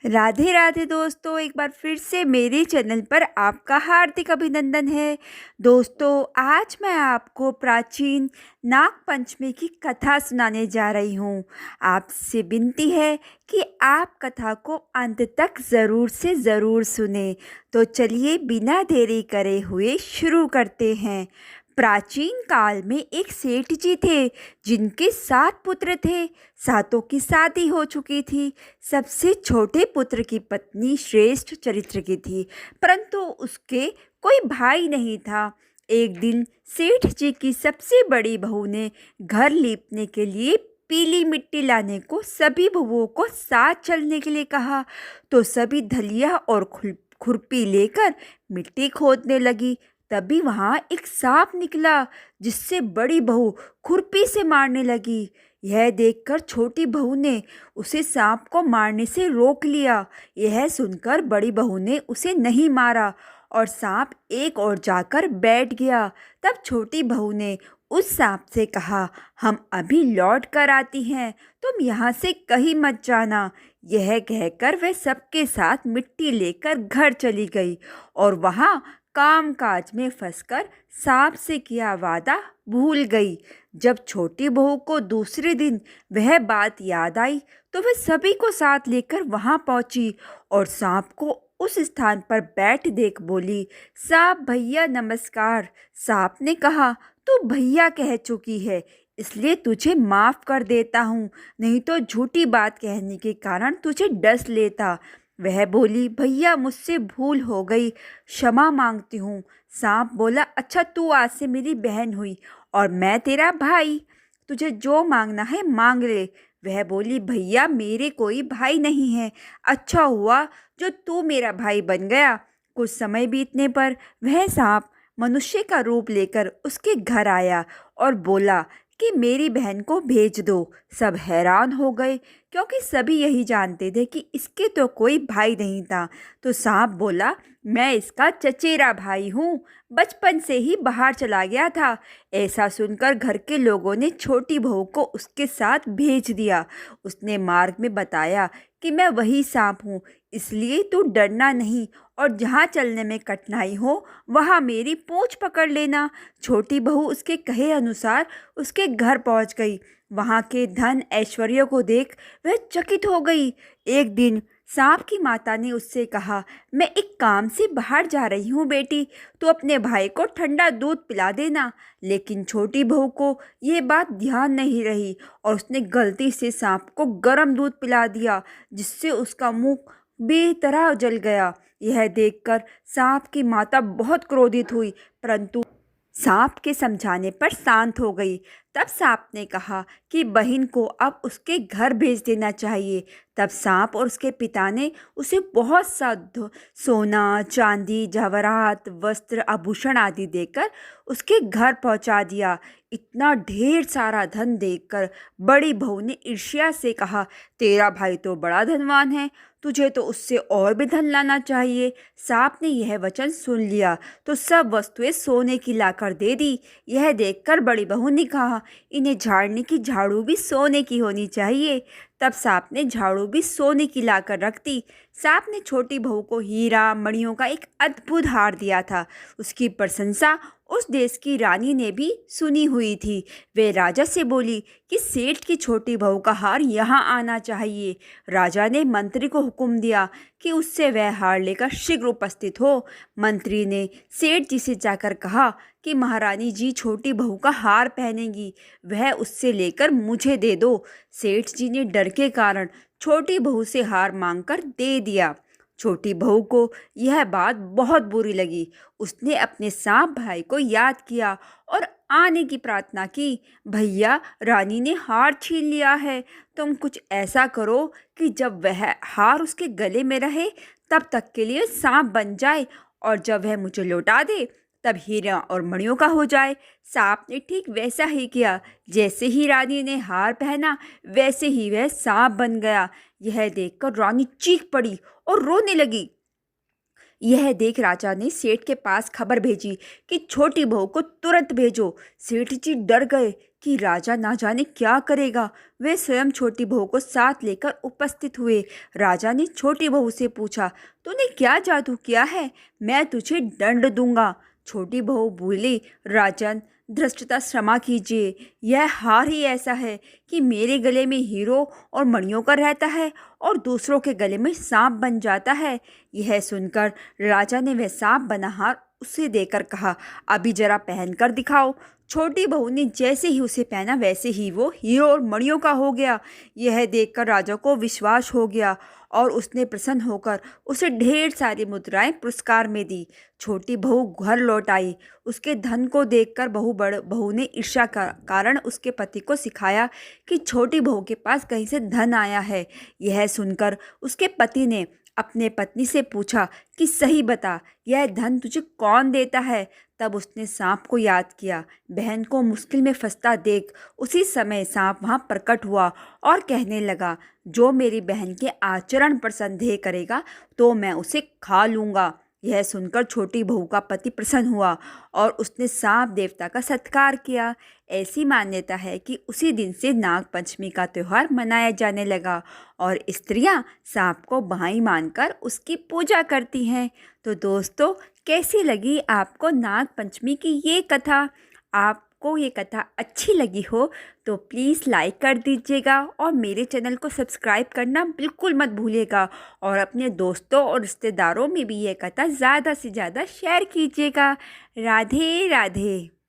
राधे राधे दोस्तों, एक बार फिर से मेरे चैनल पर आपका हार्दिक अभिनंदन है। दोस्तों, आज मैं आपको प्राचीन नाग पंचमी की कथा सुनाने जा रही हूँ। आपसे विनती है कि आप कथा को अंत तक ज़रूर से ज़रूर सुने। तो चलिए बिना देरी करे हुए शुरू करते हैं। प्राचीन काल में एक सेठ जी थे जिनके 7 पुत्र थे। सातों की शादी हो चुकी थी। सबसे छोटे पुत्र की पत्नी श्रेष्ठ चरित्र की थी, परंतु उसके कोई भाई नहीं था। एक दिन सेठ जी की सबसे बड़ी बहू ने घर लीपने के लिए पीली मिट्टी लाने को सभी बहुओं को साथ चलने के लिए कहा। तो सभी धलिया और खुरपी लेकर मिट्टी खोदने लगी। तभी वहाँ एक सांप निकला, जिससे बड़ी बहू खुरपी से मारने लगी। यह देखकर छोटी बहू ने उसे सांप को मारने से रोक लिया। यह सुनकर बड़ी बहू ने उसे नहीं मारा और सांप एक ओर जाकर बैठ गया। तब छोटी बहू ने उस सांप से कहा, हम अभी लौट कर आती हैं, तुम यहाँ से कहीं मत जाना। यह कहकर वह सबके साथ मिट्टी लेकर घर चली गई और वहाँ काम काज में फंसकर सांप से किया वादा भूल गई। जब छोटी बहू को दूसरे दिन वह बात याद आई, तो वह सभी को साथ लेकर वहां पहुंची और सांप को उस स्थान पर बैठ देख बोली, सांप भैया नमस्कार। सांप ने कहा, तू भैया कह चुकी है, इसलिए तुझे माफ कर देता हूँ, नहीं तो झूठी बात कहने के कारण तुझे डस लेता। वह बोली, भैया मुझसे भूल हो गई, क्षमा मांगती हूँ। सांप बोला, अच्छा तू आज से मेरी बहन हुई और मैं तेरा भाई, तुझे जो मांगना है मांग ले। वह बोली, भैया मेरे कोई भाई नहीं है, अच्छा हुआ जो तू मेरा भाई बन गया। कुछ समय बीतने पर वह सांप मनुष्य का रूप लेकर उसके घर आया और बोला कि मेरी बहन को भेज दो। सब हैरान हो गए, क्योंकि सभी यही जानते थे कि इसके तो कोई भाई नहीं था। तो सांप बोला, मैं इसका चचेरा भाई हूँ, बचपन से ही बाहर चला गया था। ऐसा सुनकर घर के लोगों ने छोटी बहू को उसके साथ भेज दिया। उसने मार्ग में बताया कि मैं वही सांप हूँ, इसलिए तू डरना नहीं और जहाँ चलने में कठिनाई हो वहाँ मेरी पूँछ पकड़ लेना। छोटी बहू उसके कहे अनुसार उसके घर पहुँच गई। वहाँ के धन ऐश्वर्य को देख वह चकित हो गई। एक दिन सांप की माता ने उससे कहा, मैं एक काम से बाहर जा रही हूँ बेटी, तो अपने भाई को ठंडा दूध पिला देना। लेकिन छोटी बहू को ये बात ध्यान नहीं रही और उसने गलती से सांप को गर्म दूध पिला दिया, जिससे उसका मुंह बेतरह जल गया। यह देखकर सांप की माता बहुत क्रोधित हुई, परंतु सांप के समझाने पर शांत हो गई। तब सांप ने कहा कि बहन को अब उसके घर भेज देना चाहिए। तब सांप और उसके पिता ने उसे बहुत सा सोना, चांदी, जवाहरात, वस्त्र, आभूषण आदि देकर उसके घर पहुंचा दिया। इतना ढेर सारा धन देखकर बड़ी बहू ने ईर्ष्या से कहा, तेरा भाई तो बड़ा धनवान है, तुझे तो उससे और भी धन लाना चाहिए। सांप ने यह वचन सुन लिया तो सब वस्तुएं सोने की लाकर दे दी। यह देखकर बड़ी बहू ने कहा, इन्हें झाड़ने की झाड़ू भी सोने की होनी चाहिए। तब सांप ने झाड़ू भी सोने की लाकर रख दी। सांप ने छोटी बहू को हीरा मणियों का एक अद्भुत हार दिया था। उसकी प्रशंसा उस देश की रानी ने भी सुनी हुई थी। वे राजा से बोली कि सेठ की छोटी बहू का हार यहाँ आना चाहिए। राजा ने मंत्री को हुक्म दिया कि उससे वह हार लेकर शीघ्र उपस्थित हो। मंत्री ने सेठ जी से जाकर कहा कि महारानी जी छोटी बहू का हार पहनेंगी, वह उससे लेकर मुझे दे दो। सेठ जी ने डर के कारण छोटी बहू से हार मांगकर दे दिया। छोटी बहू को यह बात बहुत बुरी लगी। उसने अपने सांप भाई को याद किया और आने की प्रार्थना की। भैया, रानी ने हार छीन लिया है, तुम कुछ ऐसा करो कि जब वह हार उसके गले में रहे तब तक के लिए सांप बन जाए, और जब वह मुझे लौटा दे तब हीरा और मणियों का हो जाए। सांप ने ठीक वैसा ही किया। जैसे ही रानी ने हार पहना, वैसे ही वह सांप बन गया। यह देखकर रानी चीख पड़ी और रोने लगी। यह देख राजा ने सेठ के पास खबर भेजी कि छोटी बहू को तुरंत भेजो। सेठ जी डर गए कि राजा ना जाने क्या करेगा। वे स्वयं छोटी बहू को साथ लेकर उपस्थित हुए। राजा ने छोटी बहू से पूछा, तूने क्या जादू किया है? मैं तुझे दंड दूंगा। छोटी बहू बोली, राजन धृष्टता क्षमा कीजिए, यह हार ही ऐसा है कि मेरे गले में हीरो और मणियों का रहता है और दूसरों के गले में सांप बन जाता है। यह सुनकर राजा ने वह सांप बना हार उसे देकर कहा, अभी जरा पहन कर दिखाओ। छोटी बहू ने जैसे ही उसे पहना वैसे ही वो हीरो और मणियों का हो गया। यह देखकर राजा को विश्वास हो गया और उसने प्रसन्न होकर उसे ढेर सारी मुद्राएं पुरस्कार में दी। छोटी बहू घर लौट आई। उसके धन को देखकर बहू ने ईर्ष्या का कारण उसके पति को सिखाया कि छोटी बहू के पास कहीं से धन आया है। यह सुनकर उसके पति ने अपने पत्नी से पूछा कि सही बता, यह धन तुझे कौन देता है? तब उसने सांप को याद किया। बहन को मुश्किल में फंसता देख उसी समय सांप वहाँ प्रकट हुआ और कहने लगा, जो मेरी बहन के आचरण पर संदेह करेगा तो मैं उसे खा लूँगा। यह सुनकर छोटी बहू का पति प्रसन्न हुआ और उसने सांप देवता का सत्कार किया। ऐसी मान्यता है कि उसी दिन से नाग पंचमी का त्यौहार मनाया जाने लगा और स्त्रियां सांप को भाई मानकर उसकी पूजा करती हैं। तो दोस्तों, कैसी लगी आपको नाग पंचमी की ये कथा? आपको ये कथा अच्छी लगी हो तो प्लीज़ लाइक कर दीजिएगा और मेरे चैनल को सब्सक्राइब करना बिल्कुल मत भूलिएगा और अपने दोस्तों और रिश्तेदारों में भी ये कथा ज़्यादा से ज़्यादा शेयर कीजिएगा। राधे राधे।